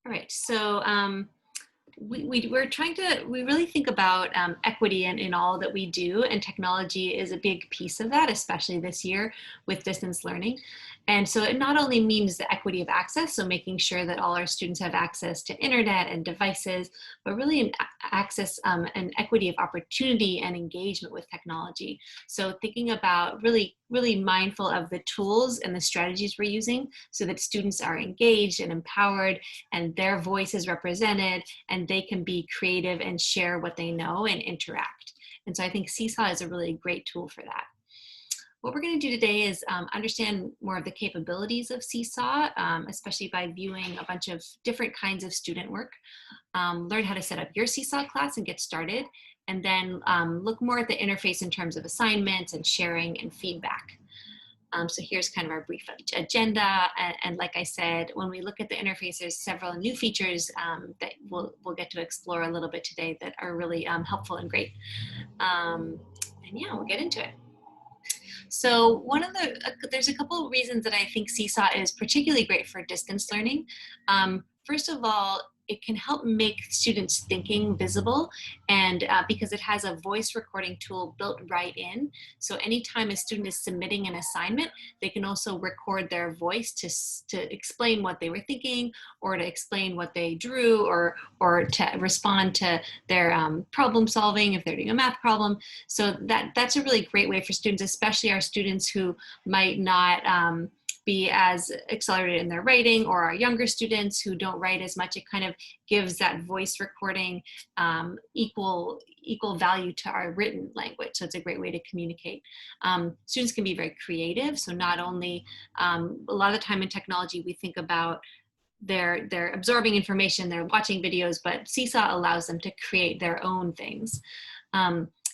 All right, so we really think about equity in all that we do, and technology is a big piece of that, especially this year with distance learning. And so it not only means the equity of access, so making sure that all our students have access to internet and devices, but really an access and equity of opportunity and engagement with technology. So thinking about really mindful of the tools and the strategies we're using so that students are engaged and empowered and their voice is represented and they can be creative and share what they know and interact. And so I think Seesaw is a really great tool for that. What we're going to do today is understand more of the capabilities of Seesaw, especially by viewing a bunch of different kinds of student work, learn how to set up your Seesaw class and get started, and then look more at the interface in terms of assignments and sharing and feedback. So here's kind of our brief agenda. And like I said, when we look at the interface, there's several new features that we'll get to explore a little bit today that are really helpful and great. And yeah, we'll get into it. So there's a couple of reasons that I think Seesaw is particularly great for distance learning. First of all, it can help make students' thinking visible, and because it has a voice recording tool built right in. So anytime a student is submitting an assignment, they can also record their voice to explain what they were thinking, or to explain what they drew, or to respond to their problem solving if they're doing a math problem. So that's a really great way for students, especially our students who might not be as accelerated in their writing, or our younger students who don't write as much. It kind of gives that voice recording equal value to our written language. So it's a great way to communicate. Students can be very creative. So not only, a lot of the time in technology, we think about they're absorbing information, they're watching videos, but Seesaw allows them to create their own things.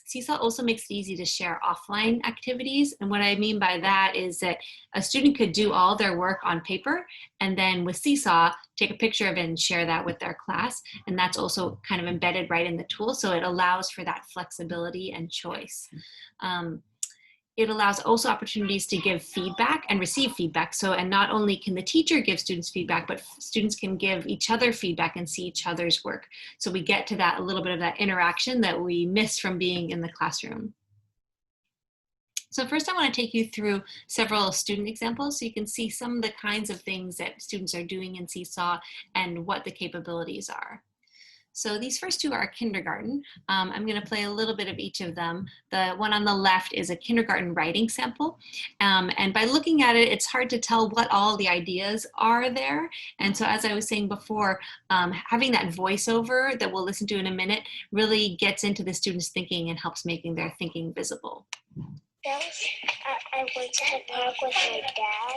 Seesaw also makes it easy to share offline activities. And what I mean by that is that a student could do all their work on paper, and then with Seesaw, take a picture of it and share that with their class. And that's also kind of embedded right in the tool. So it allows for that flexibility and choice. It allows also opportunities to give feedback and receive feedback. So, and not only can the teacher give students feedback, but students can give each other feedback and see each other's work. So we get to that, a little bit of that interaction that we miss from being in the classroom. So first I want to take you through several student examples so you can see some of the kinds of things that students are doing in Seesaw and what the capabilities are. So these first two are kindergarten. I'm going to play a little bit of each of them. The one on the left is a kindergarten writing sample. And by looking at it, it's hard to tell what all the ideas are there. And so as I was saying before, having that voiceover that we'll listen to in a minute really gets into the students' thinking and helps making their thinking visible. Yes, I went to the park with my dad.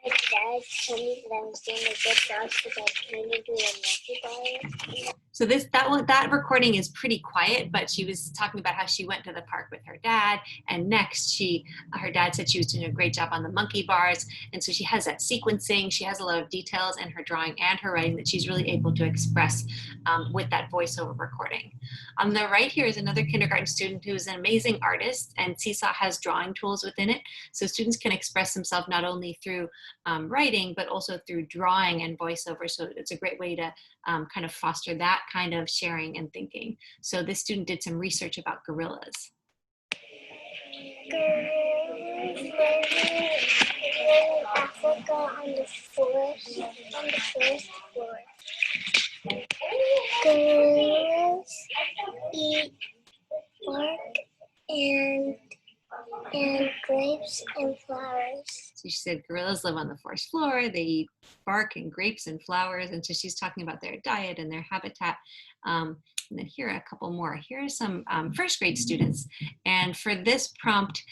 My dad told me that I was doing a good job because I was trying to do a monkey bar. So that recording is pretty quiet, but she was talking about how she went to the park with her dad, and next her dad said she was doing a great job on the monkey bars, and so she has that sequencing, she has a lot of details in her drawing and her writing that she's really able to express with that voiceover recording. On the right here is another kindergarten student who is an amazing artist, and Seesaw has drawing tools within it, so students can express themselves not only through writing, but also through drawing and voiceover. So it's a great way to kind of foster that kind of sharing and thinking. So this student did some research about gorillas. Gorillas live in Africa on the forest floor. Gorillas eat bark and grapes and flowers. So she said gorillas live on the forest floor, they eat bark and grapes and flowers, and so she's talking about their diet and their habitat. And then here are a couple more. Here are some first grade students. And for this prompt,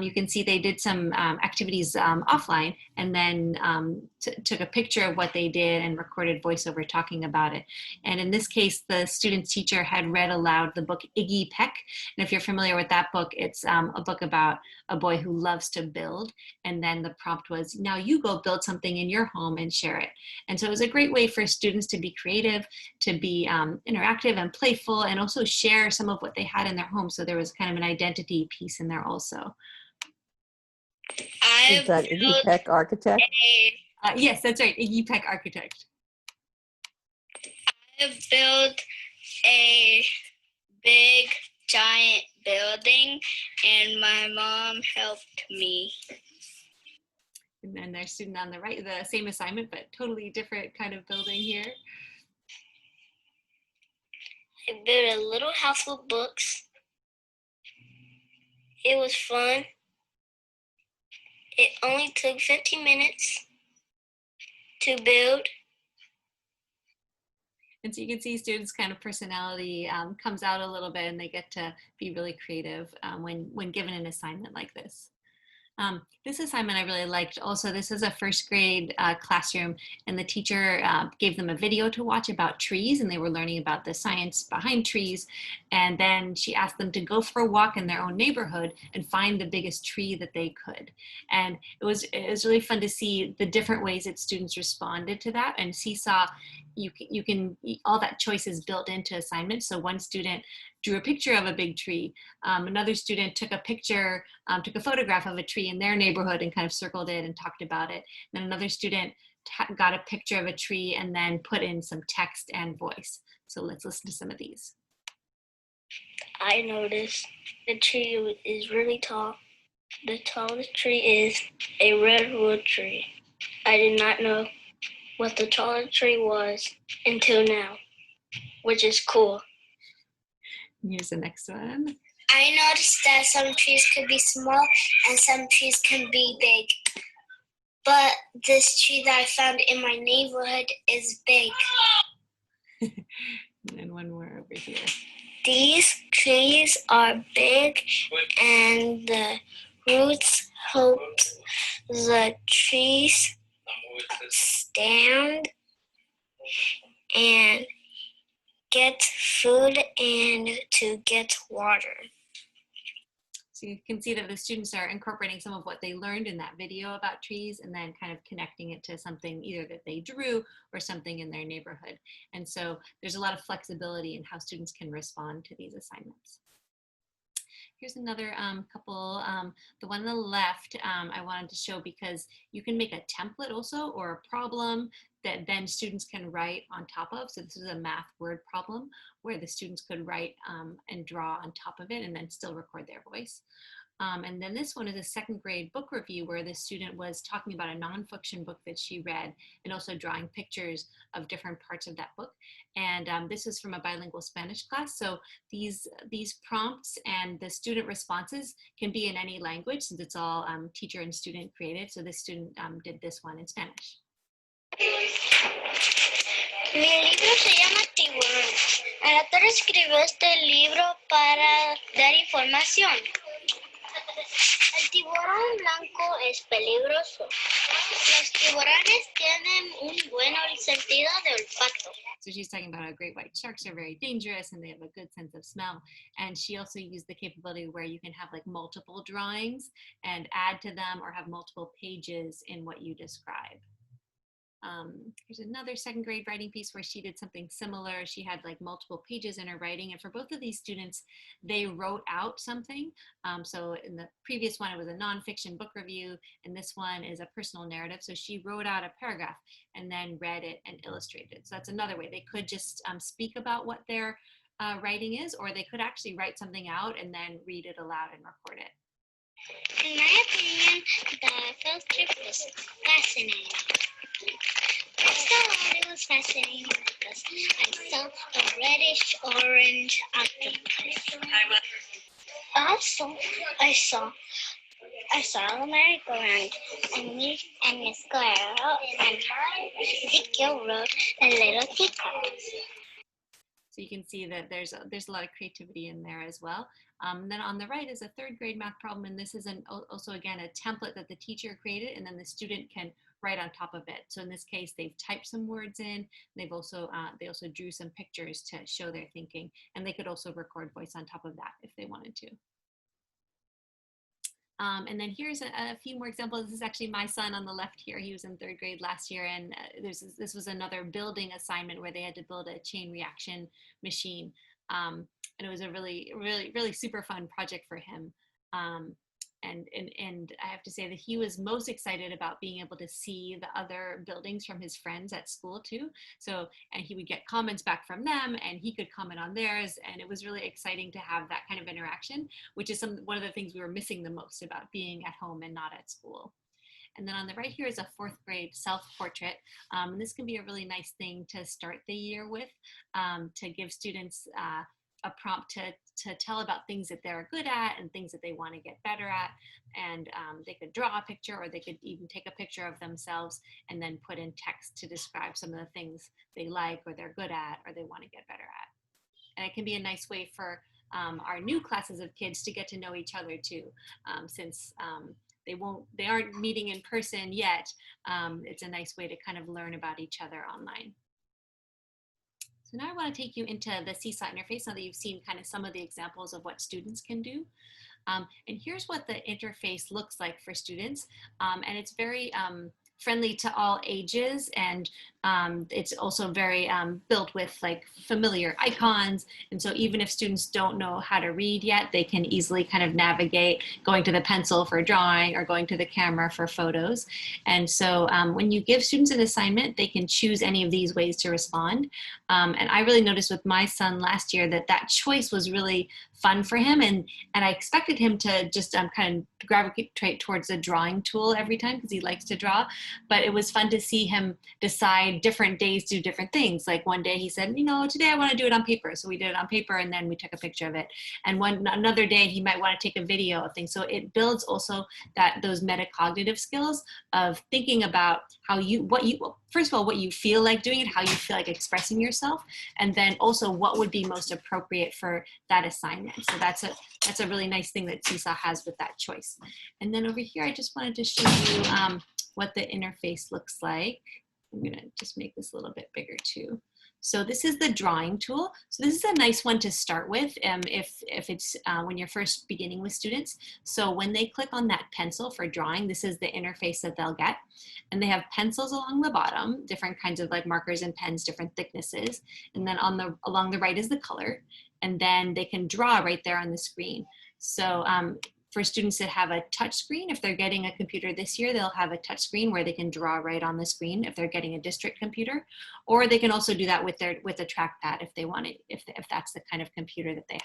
you can see they did some activities offline, and then took a picture of what they did and recorded voiceover talking about it. And in this case, the student's teacher had read aloud the book Iggy Peck. And if you're familiar with that book, it's a book about a boy who loves to build. And then the prompt was, now you go build something in your home and share it. And so it was a great way for students to be creative, to be interactive and playful, and also share some of what they had in their home. So there was kind of an identity piece in there also. I Is that built Iggy Architect? Yes, that's right, Iggy Architect. I built a big giant building and my mom helped me. And then their student on the right, the same assignment, but totally different kind of building here. I built a little house with books. It was fun. It only took 15 minutes to build. And so you can see students' kind of personality comes out a little bit, and they get to be really creative when given an assignment like this. This assignment I really liked. Also, this is a first grade classroom, and the teacher gave them a video to watch about trees, and they were learning about the science behind trees. And then she asked them to go for a walk in their own neighborhood and find the biggest tree that they could. And it was really fun to see the different ways that students responded to that. And Seesaw, you can all that choice is built into assignments. So one student drew a picture of a big tree. Another student took a picture, took a photograph of a tree in their neighborhood and kind of circled it and talked about it. Then another student got a picture of a tree and then put in some text and voice. So let's listen to some of these. I noticed the tree is really tall. The tallest tree is a redwood tree. I did not know what the tallest tree was until now, which is cool. Here's the next one. I noticed that some trees could be small and some trees can be big. But this tree that I found in my neighborhood is big. And then one more over here. These trees are big and the roots help the trees stand and get food and to get water. So you can see that the students are incorporating some of what they learned in that video about trees and then kind of connecting it to something either that they drew or something in their neighborhood. And so there's a lot of flexibility in how students can respond to these assignments. Here's another couple. The one on the left I wanted to show because you can make a template also or a problem that then students can write on top of. So this is a math word problem where the students could write and draw on top of it and then still record their voice. And then this one is a second grade book review where the student was talking about a nonfiction book that she read and also drawing pictures of different parts of that book. And this is from a bilingual Spanish class. So these prompts and the student responses can be in any language since it's all teacher and student created. So this student did this one in Spanish. Mi libro se llama Tiburón. El autor escribió este libro para dar información. El tiburón blanco es peligroso. Los tiburones tienen un buen sentido de olfato. So she's talking about how great white sharks are very dangerous and they have a good sense of smell. And she also used the capability where you can have like multiple drawings and add to them or have multiple pages in what you describe. Here's another second grade writing piece where she did something similar. She had like multiple pages in her writing, and for both of these students, they wrote out something. So in the previous one, it was a nonfiction book review, and this one is a personal narrative. So she wrote out a paragraph and then read it and illustrated it. So that's another way. They could just speak about what their writing is, or they could actually write something out and then read it aloud and record it. In my opinion, the field trip was fascinating. It was fascinating because I saw a reddish-orange octopus. Also, I saw a merry-go-round and me and Miss Guerrero and Ezekiel wrote a little teacup. So you can see that there's a lot of creativity in there as well. And then on the right is a third grade math problem, and this is also again a template that the teacher created, and then the student can write on top of it. So in this case, they've typed some words in. They've also they also drew some pictures to show their thinking, and they could also record voice on top of that if they wanted to. And then here's a few more examples. This is actually my son on the left here. He was in third grade last year, and this was another building assignment where they had to build a chain reaction machine. And it was a really super fun project for him. and I have to say that he was most excited about being able to see the other buildings from his friends at school too. So, and he would get comments back from them and he could comment on theirs. And it was really exciting to have that kind of interaction, which is one of the things we were missing the most about being at home and not at school. And then on the right here is a 4th grade self-portrait. And this can be a really nice thing to start the year with, to give students a prompt to tell about things that they're good at and things that they want to get better at. And they could draw a picture, or they could even take a picture of themselves and then put in text to describe some of the things they like or they're good at or they want to get better at. And it can be a nice way for our new classes of kids to get to know each other too, since they aren't meeting in person yet. It's a nice way to kind of learn about each other online. So now I want to take you into the Seesaw interface now that you've seen kind of some of the examples of what students can do. And here's what the interface looks like for students. And it's very friendly to all ages, and it's also very built with like familiar icons. And so even if students don't know how to read yet, they can easily kind of navigate going to the pencil for drawing or going to the camera for photos. And so when you give students an assignment, they can choose any of these ways to respond. And I really noticed with my son last year that that choice was really fun for him, and I expected him to just kind of gravitate towards the drawing tool every time because he likes to draw. But it was fun to see him decide different days to do different things. Like one day he said, you know, today I want to do it on paper. So we did it on paper and then we took a picture of it. And another day he might want to take a video of things. So it builds also those metacognitive skills of thinking about first of all, what you feel like doing it, how you feel like expressing yourself, and then also what would be most appropriate for that assignment. So that's a really nice thing that Seesaw has with that choice. And then over here, I just wanted to show you what the interface looks like. I'm gonna just make this a little bit bigger too. So this is the drawing tool. So this is a nice one to start with if it's when you're first beginning with students. So when they click on that pencil for drawing, this is the interface that they'll get. And they have pencils along the bottom, different kinds of like markers and pens, different thicknesses. And then along the right is the color. And then they can draw right there on the screen. So for students that have a touch screen, if they're getting a computer this year, they'll have a touch screen where they can draw right on the screen if they're getting a district computer, or they can also do that with a trackpad if they want it, if that's the kind of computer that they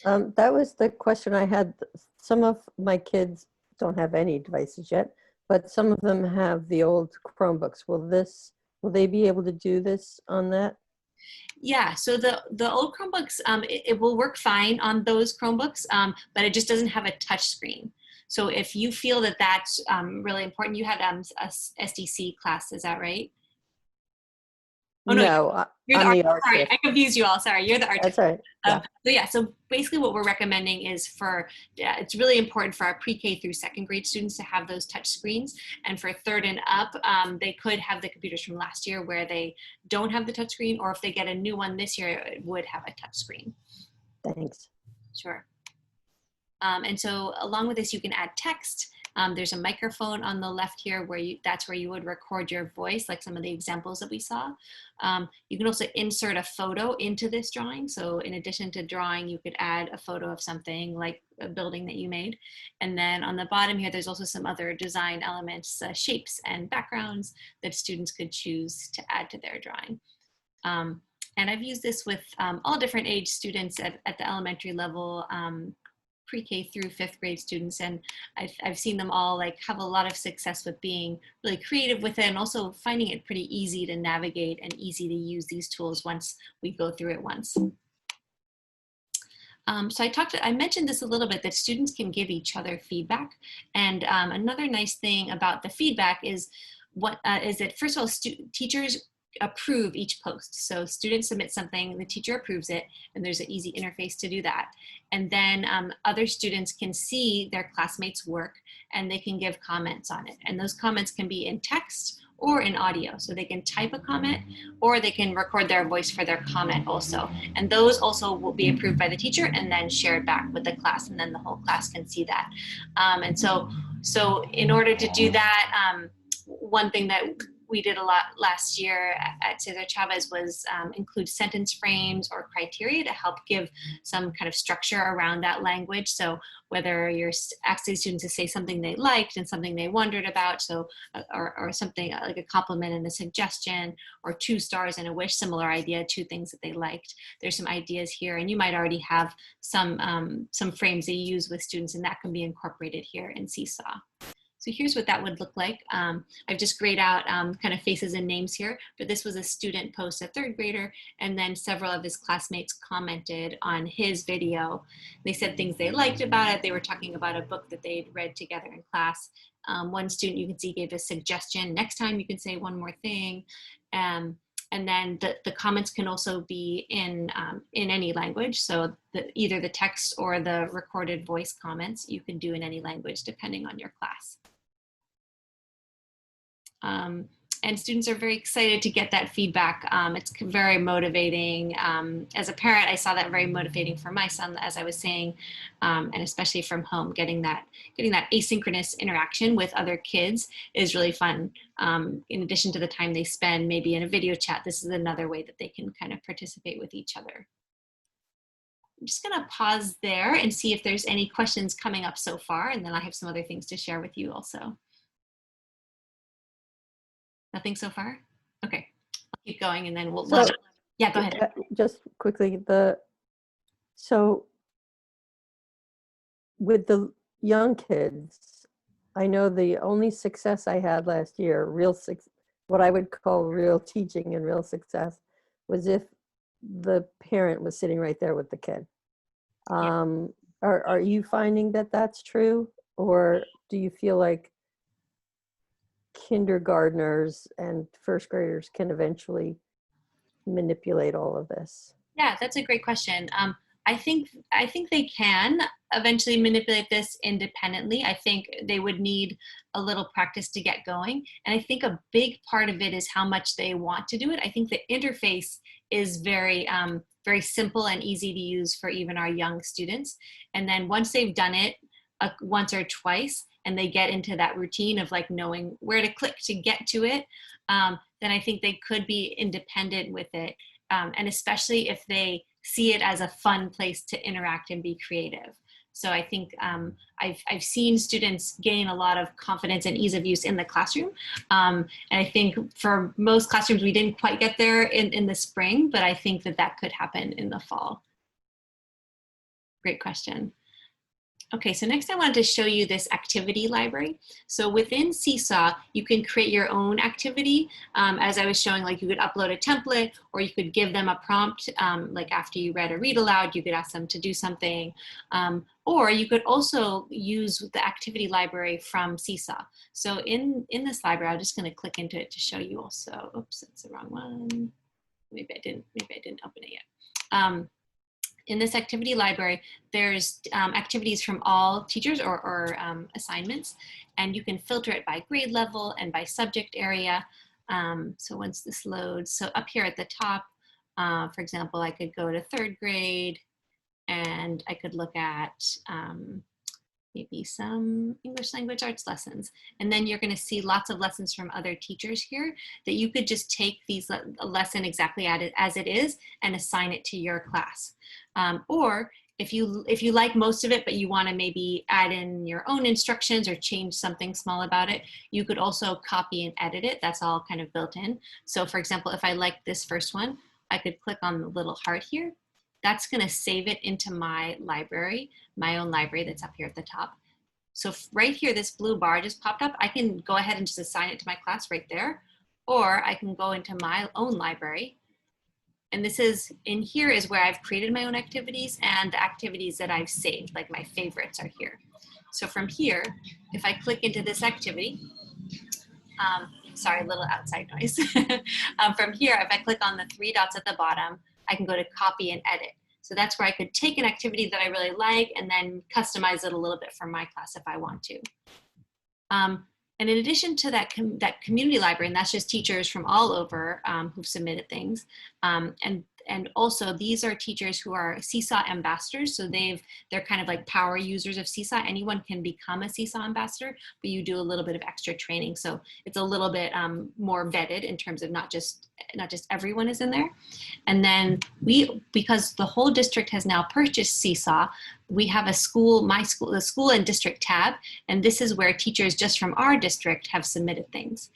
have. That was the question I had. Some of my kids don't have any devices yet, but some of them have the old Chromebooks. Will they be able to do this on that? Yeah, so the old Chromebooks, it will work fine on those Chromebooks, but it just doesn't have a touch screen. So if you feel that that's really important, you had a SDC class, is that right? Oh, no, you're the art. Sorry, I confused you all. Sorry, you're the art. That's right. Yeah. So basically what we're recommending is it's really important for our pre-K through 2nd grade students to have those touch screens. And for 3rd and up, they could have the computers from last year where they don't have the touch screen, or if they get a new one this year, it would have a touch screen. Thanks. Sure. And so along with this, you can add text. There's a microphone on the left here that's where you would record your voice, like some of the examples that we saw. You can also insert a photo into this drawing. So in addition to drawing, you could add a photo of something like a building that you made. And then on the bottom here, there's also some other design elements, shapes and backgrounds that students could choose to add to their drawing. And I've used this with all different age students at the elementary level, pre-K through 5th grade students, and I've seen them all like have a lot of success with being really creative with it, and also finding it pretty easy to navigate and easy to use these tools once we go through it once. So I mentioned this a little bit, that students can give each other feedback, and another nice thing about the feedback is that first of all, teachers approve each post. So students submit something, the teacher approves it, and there's an easy interface to do that. And then other students can see their classmates' work and they can give comments on it. And those comments can be in text or in audio. So they can type a comment or they can record their voice for their comment also. And those also will be approved by the teacher and then shared back with the class, and then the whole class can see that. And so in order to do that, one thing that we did a lot last year at Cesar Chavez was include sentence frames or criteria to help give some kind of structure around that language. So whether you're asking students to say something they liked and something they wondered about, so or something like a compliment and a suggestion, or 2 stars and a wish, similar idea, 2 things that they liked. There's some ideas here, and you might already have some frames that you use with students, and that can be incorporated here in Seesaw. So here's what that would look like. I've just grayed out kind of faces and names here, but this was a student post, a 3rd grader, and then several of his classmates commented on his video. They said things they liked about it. They were talking about a book that they'd read together in class. One student you can see gave a suggestion. Next time you can say one more thing. And then the comments can also be in any language. So either the text or the recorded voice comments you can do in any language depending on your class. And students are very excited to get that feedback. It's very motivating. As a parent, I saw that very motivating for my son, as I was saying, and especially from home, getting that asynchronous interaction with other kids is really fun. In addition to the time they spend maybe in a video chat, this is another way that they can kind of participate with each other. I'm just gonna pause there and see if there's any questions coming up so far, and then I have some other things to share with you also. Nothing so far? Okay, I'll keep going and then we'll, yeah, go ahead. Just quickly, so with the young kids, I know the only success I had last year, what I would call real teaching and real success, was if the parent was sitting right there with the kid. Are you finding that that's true? Or do you feel like kindergartners and 1st graders can eventually manipulate all of this? Yeah, that's a great question. I think they can eventually manipulate this independently. I think they would need a little practice to get going. And I think a big part of it is how much they want to do it. I think the interface is very, very simple and easy to use for even our young students. And then once they've done it once or twice, and they get into that routine of like knowing where to click to get to it, then I think they could be independent with it. And especially if they see it as a fun place to interact and be creative. So I think I've seen students gain a lot of confidence and ease of use in the classroom. And I think for most classrooms, we didn't quite get there in the spring, but I think that could happen in the fall. Great question. Okay, so next I wanted to show you this activity library. So within Seesaw, you can create your own activity. As I was showing, like you could upload a template, or you could give them a prompt, like after you read or read aloud, you could ask them to do something. Or you could also use the activity library from Seesaw. So in this library, I'm just gonna click into it to show you also. Oops, that's the wrong one. Maybe I didn't open it yet. In this activity library, there's activities from all teachers or assignments, and you can filter it by grade level and by subject area. So once this loads, so up here at the top, for example, I could go to 3rd grade and I could look at maybe some English language arts lessons. And then you're gonna see lots of lessons from other teachers here that you could just take a lesson exactly as it is and assign it to your class. Or if you like most of it, but you wanna maybe add in your own instructions or change something small about it, you could also copy and edit it. That's all kind of built in. So for example, if I like this first one, I could click on the little heart here. That's gonna save it into my library, my own library that's up here at the top. So right here, this blue bar just popped up. I can go ahead and just assign it to my class right there, or I can go into my own library. And this is, in here is where I've created my own activities, and the activities that I've saved, like my favorites are here. So from here, if I click into this activity, sorry, a little outside noise. From here, if I click on the 3 dots at the bottom, I can go to copy and edit. So that's where I could take an activity that I really like and then customize it a little bit for my class if I want to. And in addition to that community library, and that's just teachers from all over who've submitted things, and and also these are teachers who are Seesaw ambassadors. So they're kind of like power users of Seesaw. Anyone can become a Seesaw ambassador, but you do a little bit of extra training. So it's a little bit more vetted in terms of not just everyone is in there. And then because the whole district has now purchased Seesaw, we have the school and district tab, and this is where teachers just from our district have submitted things.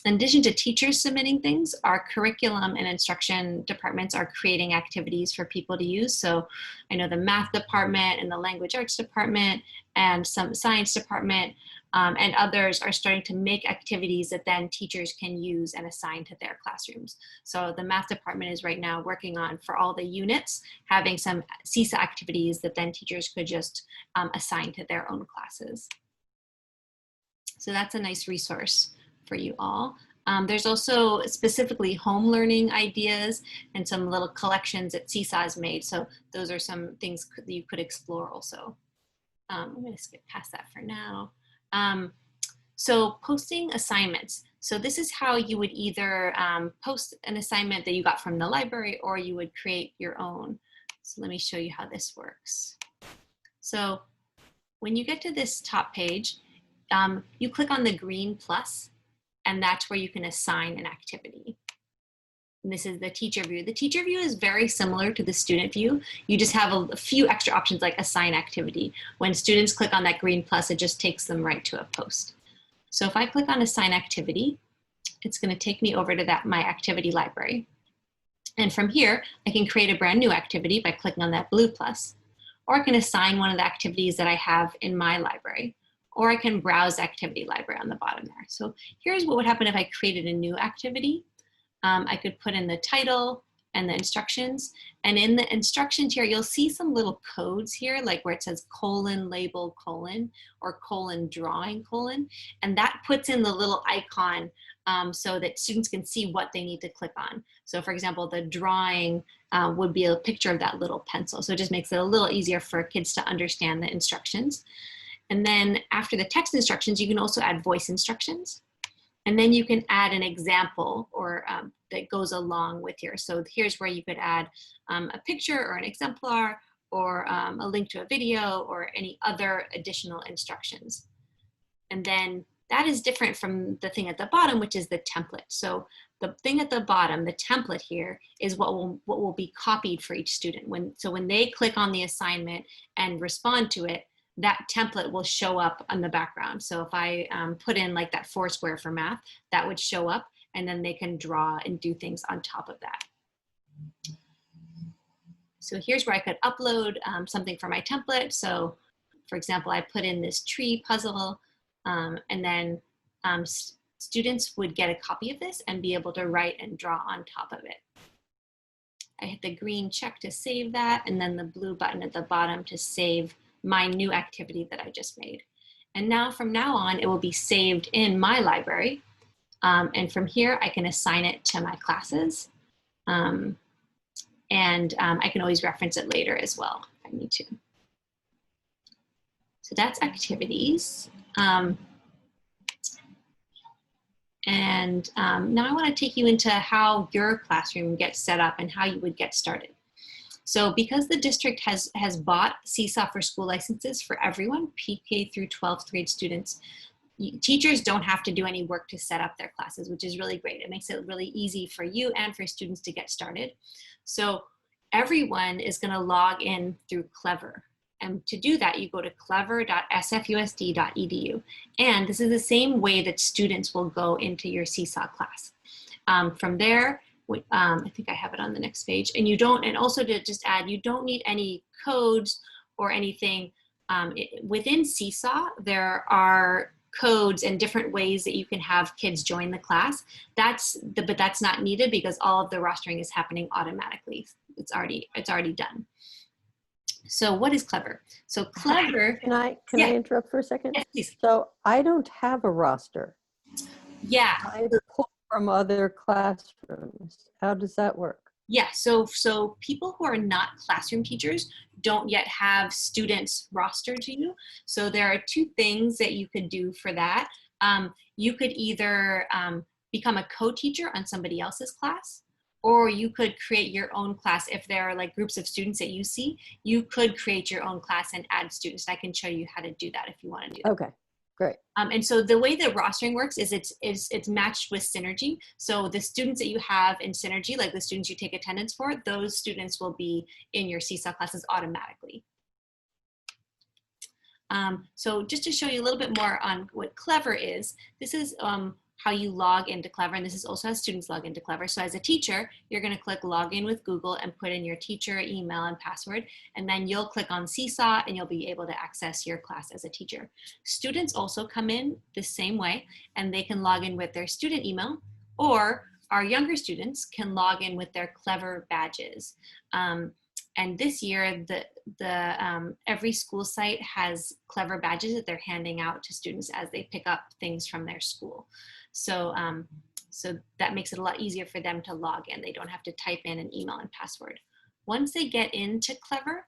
In addition to teachers submitting things, our curriculum and instruction departments are creating activities for people to use. So I know the math department and the language arts department and some science department and others are starting to make activities that then teachers can use and assign to their classrooms. So the math department is right now working on, for all the units, having some Seesaw activities that then teachers could just assign to their own classes. So that's a nice resource for you all. There's also specifically home learning ideas and some little collections that Seesaw has made. So those are some things that you could explore also. I'm going to skip past that for now. So posting assignments. So this is how you would either post an assignment that you got from the library, or you would create your own. So let me show you how this works. So when you get to this top page, you click on the green plus, and that's where you can assign an activity. And this is the teacher view. The teacher view is very similar to the student view. You just have a few extra options like assign activity. When students click on that green plus, it just takes them right to a post. So if I click on assign activity, it's going to take me over to my activity library. And from here, I can create a brand new activity by clicking on that blue plus, or I can assign one of the activities that I have in my library, or I can browse the activity library on the bottom there. So here's what would happen if I created a new activity. I could put in the title and the instructions. And in the instructions here, you'll see some little codes here, like where it says colon, label, colon, or colon, drawing, colon. And that puts in the little icon so that students can see what they need to click on. So for example, the drawing would be a picture of that little pencil. So it just makes it a little easier for kids to understand the instructions. And then after the text instructions, you can also add voice instructions. And then you can add an example or that goes along with yours. So here's where you could add a picture or an exemplar or a link to a video or any other additional instructions. And then that is different from the thing at the bottom, which is the template. So the thing at the bottom, the template here, is what will be copied for each student. So when they click on the assignment and respond to it, that template will show up on the background. So if I put in like that 4 square for math, that would show up, and then they can draw and do things on top of that. So here's where I could upload something for my template. So for example, I put in this tree puzzle, and then students would get a copy of this and be able to write and draw on top of it. I hit the green check to save that, and then the blue button at the bottom to save my new activity that I just made. And now from now on, it will be saved in my library. And from here, I can assign it to my classes. I can always reference it later as well if I need to. So that's activities. Now I want to take you into how your classroom gets set up and how you would get started. So because the district has bought Seesaw for school licenses for everyone, pre-K through 12th grade students, teachers don't have to do any work to set up their classes, which is really great. It makes it really easy for you and for students to get started. So everyone is going to log in through Clever. And to do that, you go to clever.sfusd.edu. And this is the same way that students will go into your Seesaw class. From there, I think I have it on the next page. And also to just add, you don't need any codes or anything. Within Seesaw, there are codes and different ways that you can have kids join the class. But that's not needed because all of the rostering is happening automatically. It's already done. So what is Clever? So Clever. Can I interrupt for a second? Yes, please. So I don't have a roster. Yeah. I pull from other classrooms. How does that work? Yeah, so people who are not classroom teachers don't yet have students rostered to you. So there are 2 things that you could do for that. You could either become a co-teacher on somebody else's class, or you could create your own class. If there are like groups of students that you see, you could create your own class and add students. I can show you how to do that if you want to do that. Okay, great. And so the way that rostering works is it's matched with Synergy. So the students that you have in Synergy, like the students you take attendance for, those students will be in your Seesaw classes automatically. So just to show you a little bit more on what Clever is, this is how you log into Clever, and this is also how students log into Clever. So as a teacher, you're going to click login with Google and put in your teacher email and password, and then you'll click on Seesaw and you'll be able to access your class as a teacher. Students also come in the same way, and they can log in with their student email, or our younger students can log in with their Clever badges. And this year, every school site has Clever badges that they're handing out to students as they pick up things from their school. So, so that makes it a lot easier for them to log in. They don't have to type in an email and password. Once they get into Clever,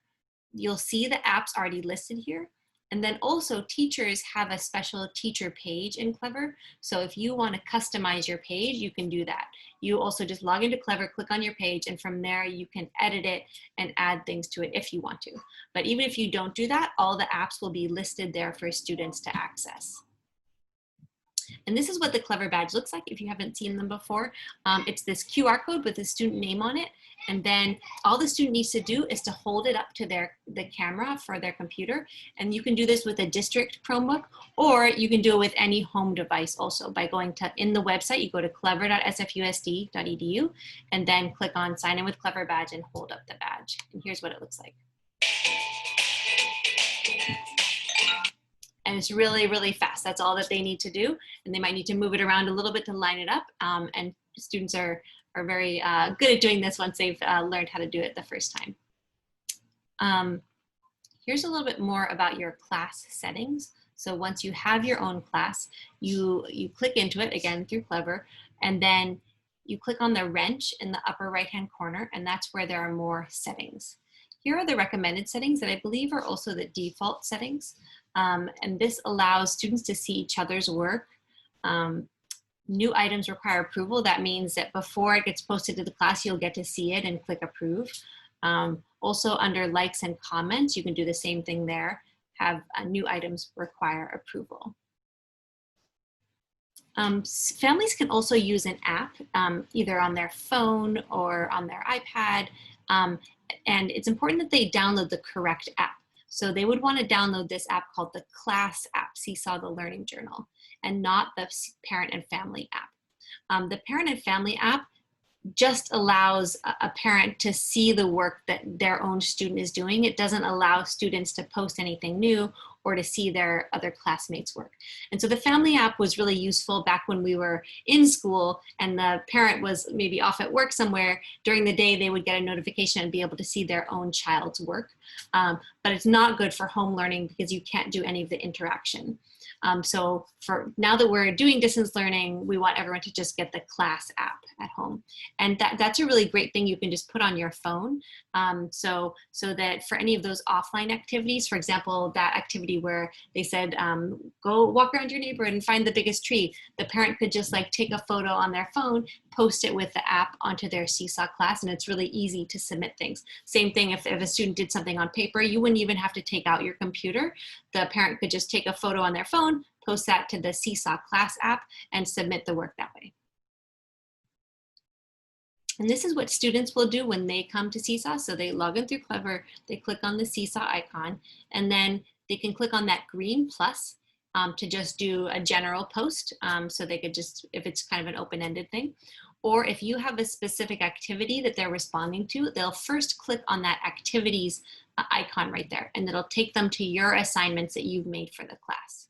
you'll see the apps already listed here. And then also teachers have a special teacher page in Clever. So if you want to customize your page, you can do that. You also just log into Clever, click on your page, and from there you can edit it and add things to it if you want to. But even if you don't do that, all the apps will be listed there for students to access. And this is what the Clever badge looks like if you haven't seen them before. It's this QR code with the student name on it. And then all the student needs to do is to hold it up to the camera for their computer. And you can do this with a district Chromebook, or you can do it with any home device also by going to, in the website, you go to clever.sfusd.edu and then click on sign in with Clever badge and hold up the badge. And here's what it looks like. And it's really, really fast. That's all that they need to do. And they might need to move it around a little bit to line it up. And students are very good at doing this once they've learned how to do it the first time. Here's a little bit more about your class settings. So once you have your own class, you click into it, again, through Clever, and then you click on the wrench in the upper right-hand corner, and that's where there are more settings. Here are the recommended settings that I believe are also the default settings. And this allows students to see each other's work. New items require approval. That means that before it gets posted to the class, you'll get to see it and click approve. Also under likes and comments, you can do the same thing there. Have new items require approval. Families can also use an app, either on their phone or on their iPad. And it's important that they download the correct app. So they would want to download this app called the Class app, Seesaw the Learning Journal, and not the Parent and Family app. The Parent and Family app just allows a parent to see the work that their own student is doing. It doesn't allow students to post anything new or to see their other classmates' work. And so the Family app was really useful back when we were in school and the parent was maybe off at work somewhere. During the day, they would get a notification and be able to see their own child's work. But it's not good for home learning because you can't do any of the interaction. So for now that we're doing distance learning, we want everyone to just get the Class app at home. And that's a really great thing you can just put on your phone. So that for any of those offline activities, for example, that activity where they said, go walk around your neighborhood and find the biggest tree, the parent could just like take a photo on their phone, post it with the app onto their Seesaw class, and it's really easy to submit things. Same thing if a student did something on paper, you wouldn't even have to take out your computer. The parent could just take a photo on their phone, post that to the Seesaw class app, and submit the work that way. And this is what students will do when they come to Seesaw. So they log in through Clever, they click on the Seesaw icon, and then they can click on that green plus to just do a general post. So they could just, if it's kind of an open-ended thing, or if you have a specific activity that they're responding to, they'll first click on that activities icon right there, and it'll take them to your assignments that you've made for the class.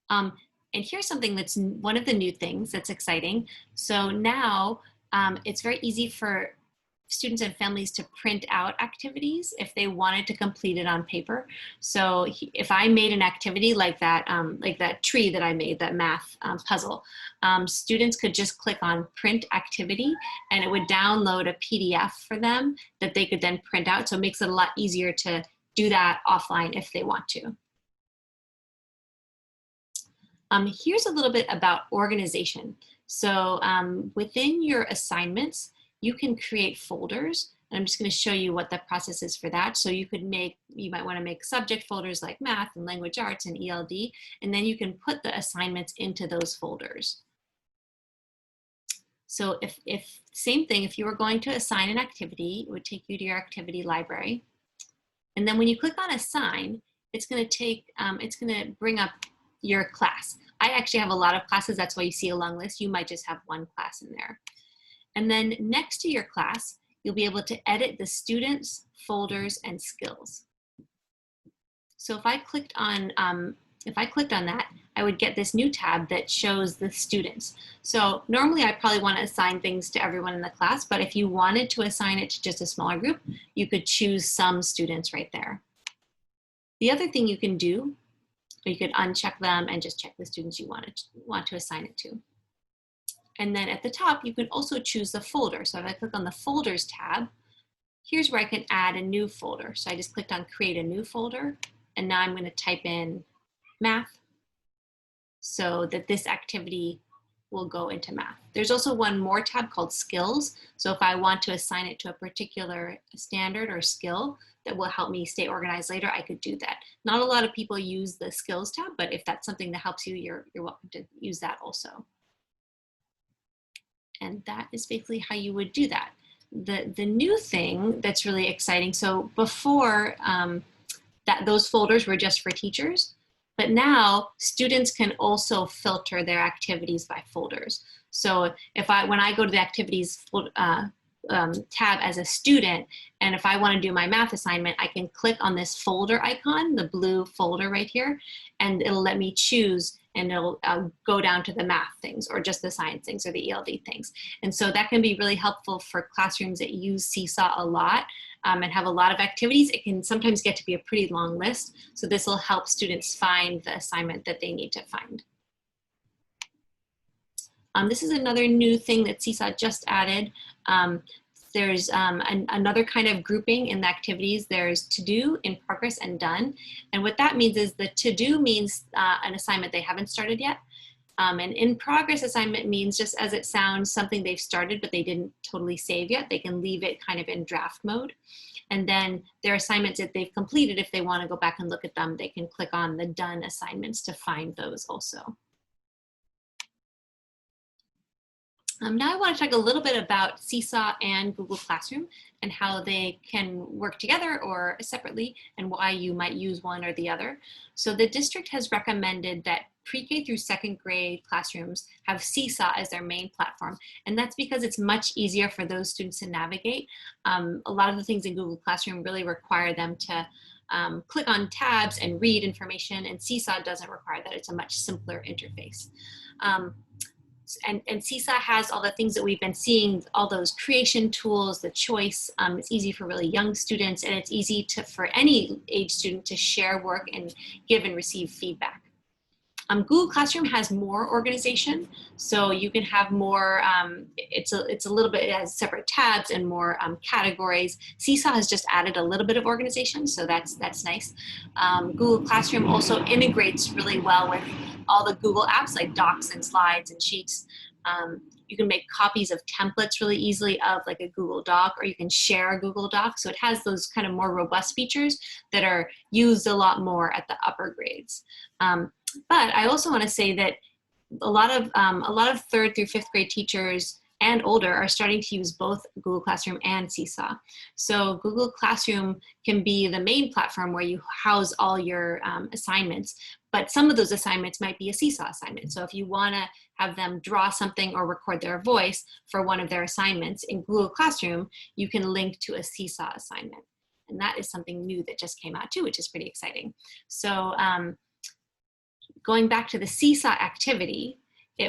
And here's something that's one of the new things that's exciting. So now it's very easy for students and families to print out activities if they wanted to complete it on paper. So if I made an activity like that tree that I made, that math puzzle, students could just click on print activity and it would download a PDF for them that they could then print out. So it makes it a lot easier to do that offline if they want to. Here's a little bit about organization. So within your assignments, you can create folders. And I'm just going to show you what the process is for that. So you might want to make subject folders like math and language arts and ELD, and then you can put the assignments into those folders. So same thing, if you were going to assign an activity, it would take you to your activity library. And then when you click on assign, it's going to bring up your class. I actually have a lot of classes, that's why you see a long list. You might just have one class in there. And then next to your class, you'll be able to edit the students, folders, and skills. So if I clicked on that, I would get this new tab that shows the students. So normally I probably want to assign things to everyone in the class, but if you wanted to assign it to just a smaller group, you could choose some students right there. The other thing you can do, or you could uncheck them and just check the students you want to assign it to. And then at the top, you can also choose the folder. So if I click on the folders tab, here's where I can add a new folder. So I just clicked on create a new folder, and now I'm going to type in math so that this activity will go into math. There's also one more tab called skills. So if I want to assign it to a particular standard or skill that will help me stay organized later, I could do that. Not a lot of people use the skills tab, but if that's something that helps you, you're welcome to use that also. And that is basically how you would do that. The new thing that's really exciting, so before those folders were just for teachers, but now students can also filter their activities by folders. So when I go to the activities tab as a student, and if I want to do my math assignment, I can click on this folder icon, the blue folder right here, and it'll let me choose, and it'll go down to the math things or just the science things or the ELD things. And so that can be really helpful for classrooms that use Seesaw a lot and have a lot of activities. It can sometimes get to be a pretty long list. So this will help students find the assignment that they need to find. This is another new thing that Seesaw just added. There's another kind of grouping in the activities. There's to do, in progress, and done. And what that means is the to do means an assignment they haven't started yet. And in progress assignment means, just as it sounds, something they've started but they didn't totally save yet. They can leave it kind of in draft mode. And then their assignments that they've completed, if they want to go back and look at them, they can click on the done assignments to find those also. Now I want to talk a little bit about Seesaw and Google Classroom and how they can work together or separately and why you might use one or the other. So the district has recommended that pre-K through second grade classrooms have Seesaw as their main platform. And that's because it's much easier for those students to navigate. A lot of the things in Google Classroom really require them to click on tabs and read information, and Seesaw doesn't require that. It's a much simpler interface. And Seesaw has all the things that we've been seeing, all those creation tools, the choice. It's easy for really young students, and it's easy for any age student to share work and give and receive feedback. Google Classroom has more organization, so you can have more, it's a little bit, it has separate tabs and more categories. Seesaw has just added a little bit of organization, so that's nice. Google Classroom also integrates really well with all the Google apps like Docs and Slides and Sheets. You can make copies of templates really easily of like a Google Doc, or you can share a Google Doc. So it has those kind of more robust features that are used a lot more at the upper grades. But I also want to say that a lot of third through fifth grade teachers and older are starting to use both Google Classroom and Seesaw. So Google Classroom can be the main platform where you house all your assignments, but some of those assignments might be a Seesaw assignment. So if you want to have them draw something or record their voice for one of their assignments in Google Classroom, you can link to a Seesaw assignment. And that is something new that just came out too, which is pretty exciting. So going back to the Seesaw activity,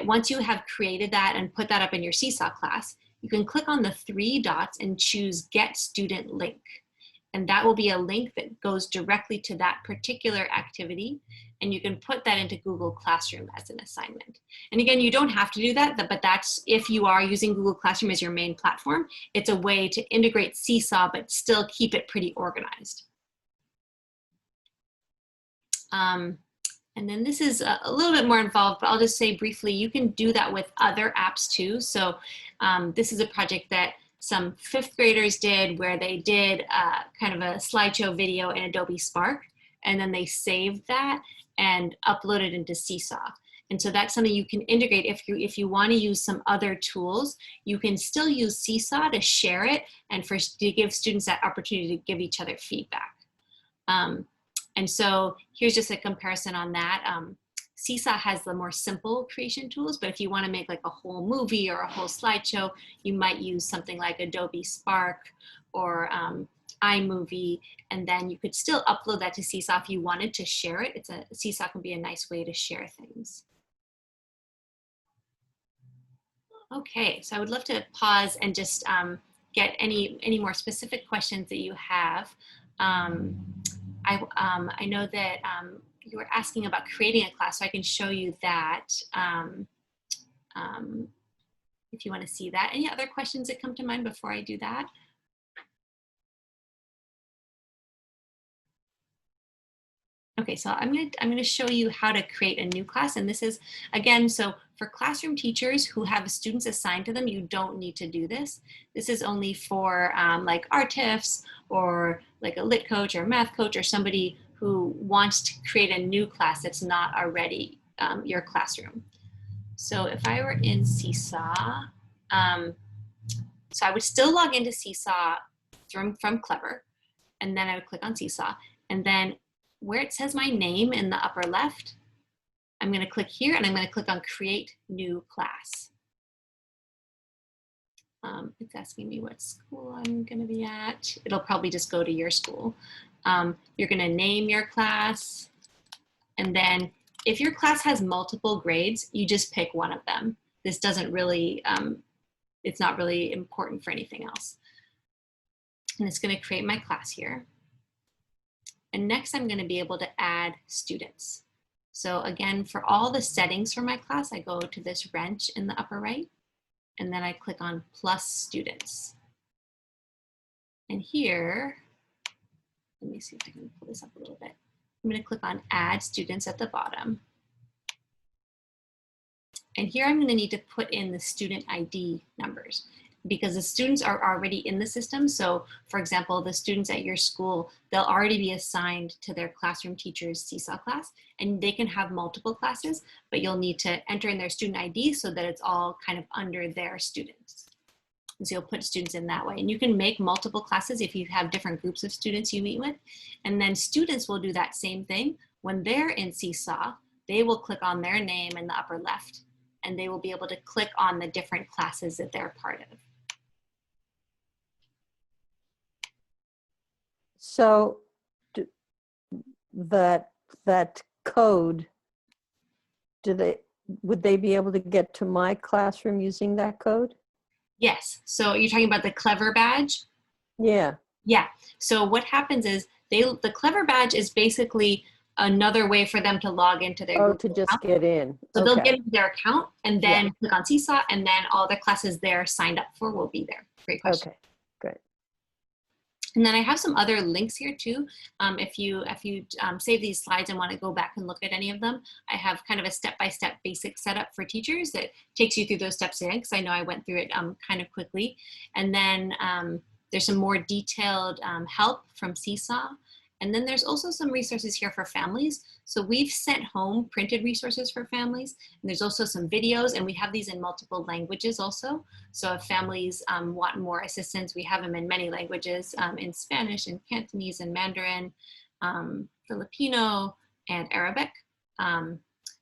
once you have created that and put that up in your Seesaw class, you can click on the 3 dots and choose Get Student Link. And that will be a link that goes directly to that particular activity. And you can put that into Google Classroom as an assignment. And again, you don't have to do that, but that's if you are using Google Classroom as your main platform. It's a way to integrate Seesaw, but still keep it pretty organized. And then this is a little bit more involved, but I'll just say briefly, you can do that with other apps too. So this is a project that some 5th graders did where they did kind of a slideshow video in Adobe Spark, and then they saved that and uploaded into Seesaw. And so that's something you can integrate if you want to use some other tools. You can still use Seesaw to share it and to give students that opportunity to give each other feedback. And so here's just a comparison on that. Seesaw has the more simple creation tools, but if you want to make like a whole movie or a whole slideshow, you might use something like Adobe Spark or iMovie, and then you could still upload that to Seesaw if you wanted to share it. Seesaw can be a nice way to share things. Okay, so I would love to pause and just get any more specific questions that you have. I know that you were asking about creating a class, so I can show you that if you want to see that. Any other questions that come to mind before I do that? Okay, so I'm gonna show you how to create a new class, and this is, again, so for classroom teachers who have students assigned to them, you don't need to do this. This is only for like RTIFs or like a lit coach or math coach or somebody who wants to create a new class that's not already your classroom. So if I were in Seesaw, so I would still log into Seesaw from Clever, and then I would click on Seesaw, and then where it says my name in the upper left, I'm going to click here and I'm going to click on Create New Class. It's asking me what school I'm going to be at. It'll probably just go to your school. You're going to name your class, and then if your class has multiple grades, you just pick one of them. This doesn't really, it's not really important for anything else. And it's going to create my class here. And next I'm going to be able to add students. So again, for all the settings for my class, I go to this wrench in the upper right, and then I click on plus students. And here, let me see if I can pull this up a little bit. I'm going to click on add students at the bottom. And here I'm going to need to put in the student ID numbers, because the students are already in the system. So for example, the students at your school, they'll already be assigned to their classroom teacher's Seesaw class, and they can have multiple classes, but you'll need to enter in their student ID so that it's all kind of under their students. And so you'll put students in that way. And you can make multiple classes if you have different groups of students you meet with. And then students will do that same thing. When they're in Seesaw, they will click on their name in the upper left, and they will be able to click on the different classes that they're part of. So that code, would they be able to get to my classroom using that code? Yes. So you're talking about the Clever badge? Yeah. Yeah. So what happens is the Clever badge is basically another way for them to log into their Oh, Google to just account. get in. So Okay. they'll get into their account and then click on Seesaw, and then all the classes they're signed up for will be there. Great question. Okay, great. And then I have some other links here too. If you save these slides and want to go back and look at any of them, I have kind of a step-by-step basic setup for teachers that takes you through those steps again, because I know I went through it kind of quickly. And then there's some more detailed help from Seesaw. And then there's also some resources here for families. So we've sent home printed resources for families. And there's also some videos, and we have these in multiple languages also. So if families want more assistance, we have them in many languages, in Spanish and Cantonese and Mandarin, Filipino and Arabic.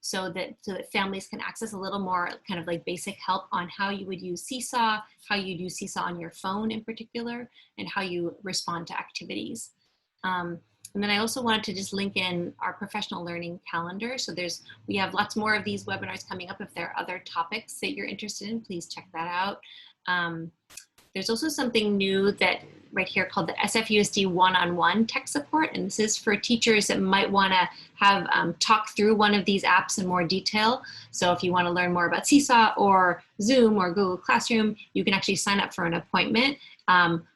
So that families can access a little more kind of like basic help on how you would use Seesaw, how you'd use Seesaw on your phone in particular, and how you respond to activities. And then I also wanted to just link in our professional learning calendar. So we have lots more of these webinars coming up. If there are other topics that you're interested in, please check that out. There's also something new that right here called the SFUSD one-on-one tech support. And this is for teachers that might want to have talk through one of these apps in more detail. So if you want to learn more about Seesaw or Zoom or Google Classroom, you can actually sign up for an appointment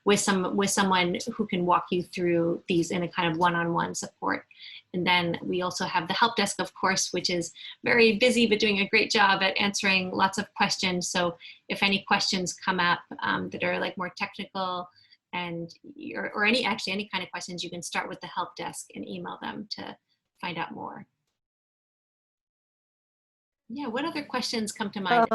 with someone who can walk you through these in a kind of one-on-one support. And then we also have the help desk, of course, which is very busy, but doing a great job at answering lots of questions. So if any questions come up that are like more technical and or any kind of questions, you can start with the help desk and email them to find out more. Yeah, what other questions come to mind?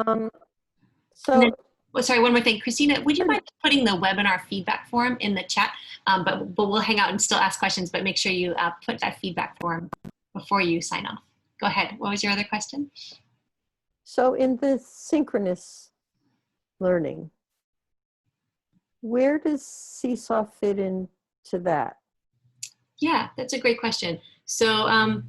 So, Oh, sorry, one more thing. Christina, would you mind putting the webinar feedback form in the chat? But we'll hang out and still ask questions, but make sure you put that feedback form before you sign off. Go ahead. What was your other question? so in the synchronous learning, where does Seesaw fit into that? Yeah, that's a great question. So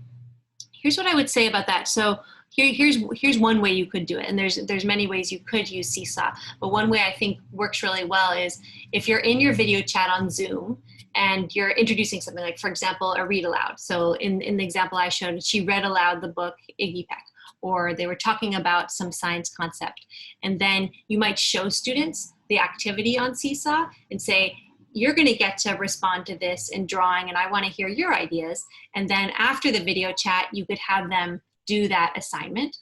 here's what I would say about that. So here's one way you could do it, and there's many ways you could use Seesaw, but one way I think works really well is if you're in your video chat on Zoom and you're introducing something, like for example a read aloud. So in the example I showed, she read aloud the book Iggy Peck, or they were talking about some science concept, and then you might show students the activity on Seesaw and say, you're going to get to respond to this in drawing, and I want to hear your ideas. And then after the video chat, you could have them do that assignment.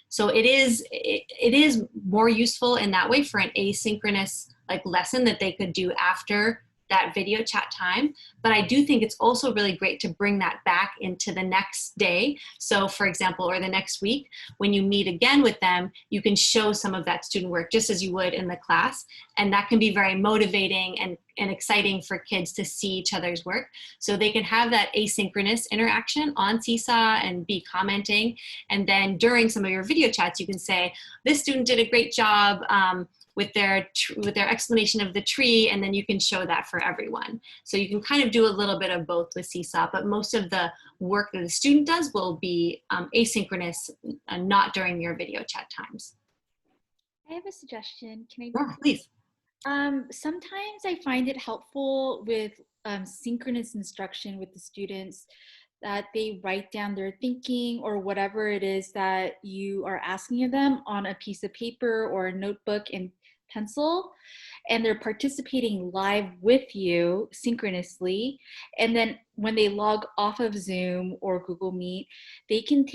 So it is more useful in that way for an asynchronous like lesson that they could do after that video chat time. But I do think it's also really great to bring that back into the next day. So for example, or the next week, when you meet again with them, you can show some of that student work just as you would in the class. And that can be very motivating and exciting for kids to see each other's work. So they can have that asynchronous interaction on Seesaw and be commenting. And then during some of your video chats, you can say, this student did a great job with their explanation of the tree, and then you can show that for everyone. So you can kind of do a little bit of both with Seesaw, but most of the work that the student does will be asynchronous, not during your video chat times. I have a suggestion. Can I? Yeah, please. Sometimes I find it helpful with synchronous instruction with the students that they write down their thinking or whatever it is that you are asking of them on a piece of paper or a notebook and pencil, and they're participating live with you synchronously. And then when they log off of Zoom or Google Meet, they can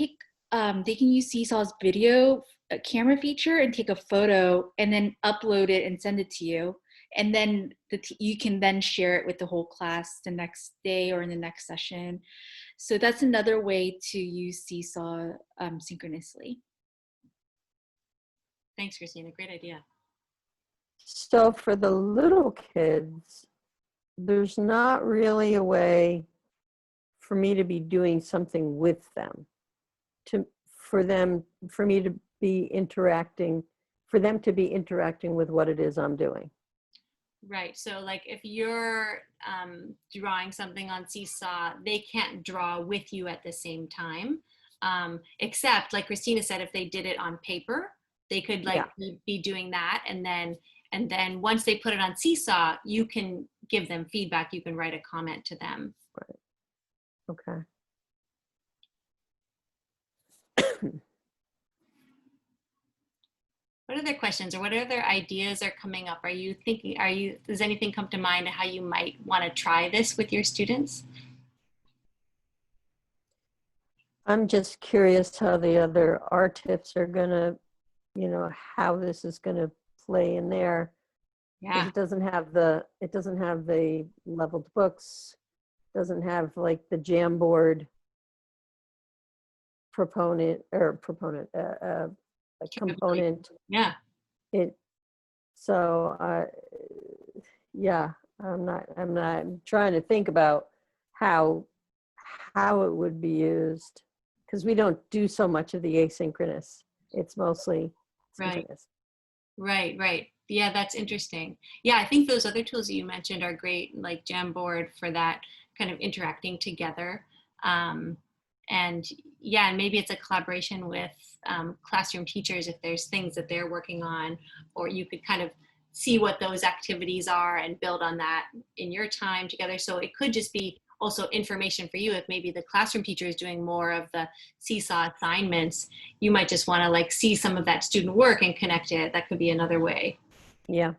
use Seesaw's video camera feature and take a photo and then upload it and send it to you. And then you can then share it with the whole class the next day or in the next session. So that's another way to use Seesaw synchronously. Thanks, Christina. Great idea. So for the little kids, there's not really a way for me to be doing something with them, for them to be interacting with what it is I'm doing. Right. So like if you're drawing something on Seesaw, they can't draw with you at the same time. Except like Christina said, if they did it on paper, they could like be doing that. And then once they put it on Seesaw, you can give them feedback. You can write a comment to them. Right. Okay. What other questions or what other ideas are coming up? Does anything come to mind how you might want to try this with your students? I'm just curious how the other R tips are gonna, how this is gonna play in there. Yeah. It doesn't have the leveled books, doesn't have like the Jamboard component. Yeah. I'm trying to think about how it would be used, because we don't do so much of the asynchronous. It's mostly synchronous. Right. Yeah, that's interesting. Yeah, I think those other tools that you mentioned are great, like Jamboard for that kind of interacting together. And maybe it's a collaboration with classroom teachers if there's things that they're working on, or you could kind of see what those activities are and build on that in your time together. So it could just be also information for you. If maybe the classroom teacher is doing more of the Seesaw assignments, you might just want to like see some of that student work and connect it. That could be another way. Yeah.